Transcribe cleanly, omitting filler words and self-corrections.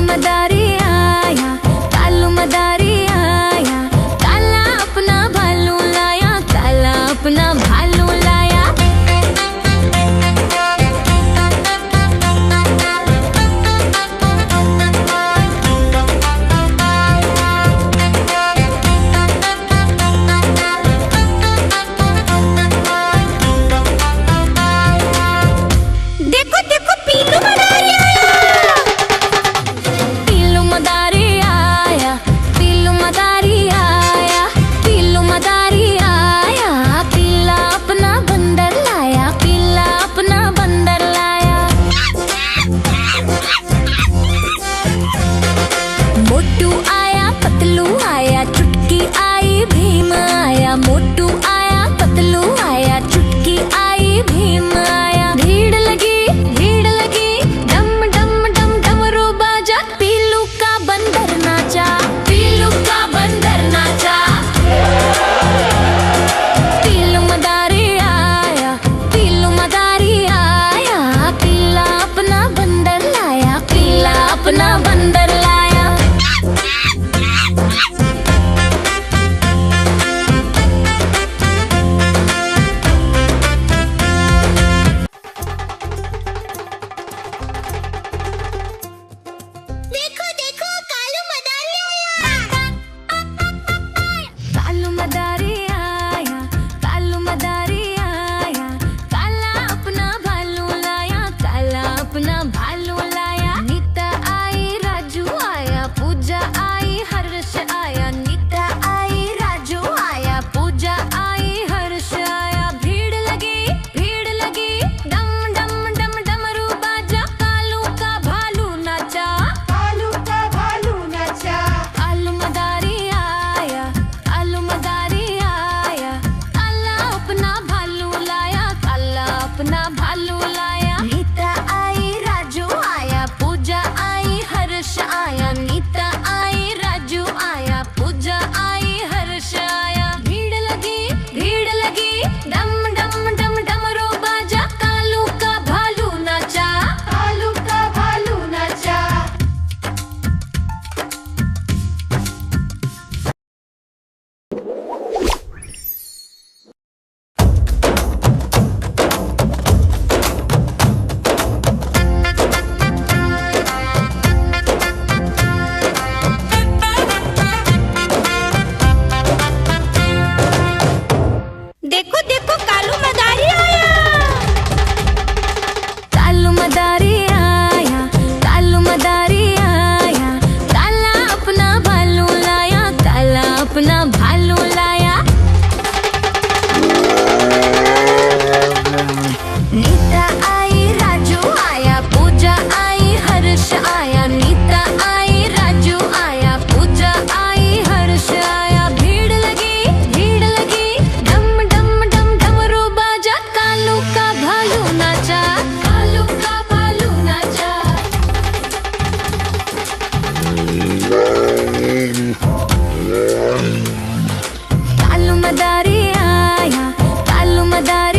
मदारी आया, कालू मदारी आया, काला अपना भालू लाया, काला अपना भालू लाया। देखो देखो पीलू मदारी आया, पीलू मदारी आया, पीलू मदारी आया, पीलू मदारी आया, पीला अपना बंदर लाया, पीला अपना बंदर लाया। मोटू आया पतलू आया, चुटकी आई भीम आया, मोटू आया पतलू आया, चुटकी आई भीम आया। भीड़ लगी डम डम डम डमरू बाजा, पीलू का बंदर नाचा, पीलू का बंदर नाचा। पीलू मदारी आया, पीलू मदारी आया, पीला अपना बंदर लाया, पीला अपना बंदर लाया। देखो देखो कालू मदारी आया, कालू मदारी आया, कालू मदारी आया, काला अपना भालू लाया, काला अपना भालू लाया। नीता आई राजू आया, पूजा आई हर्ष आया, नीता आई राजू आया, पूजा आई हर्ष आया। भीड़ लगी डम डम डम डमरू बाजा, कालू का भालू नाचा, कालू का भालू नाचा। कालू मदारी आया, कालू मदारी आया, काला अपना भालू लाया, काला अपना भालू लाया। नीता आई राजू आया, पूजा आई हर्ष आया, नीता आई राजू आया, पूजा आई हर्ष आया। भीड़ लगी डम डम डम डमरू बाजा, कालू का भालू नाचा, कालू का भालू नाचा। देखो देखो कालू मदारी आया, कालू मदारी आया, कालू मदारी आया, काला अपना भालू लाया, काला अपना भालू लाया। नीता आई राजू आया, पूजा आई हर्ष आया, नीता आई राजू आया, पूजा आई हर्ष आया। भीड़ लगी डम डम डम डमरू बाजा, कालू का भालू नाचा, कालू का भालू नाचा। कालू मदारी आया, कालू मदारी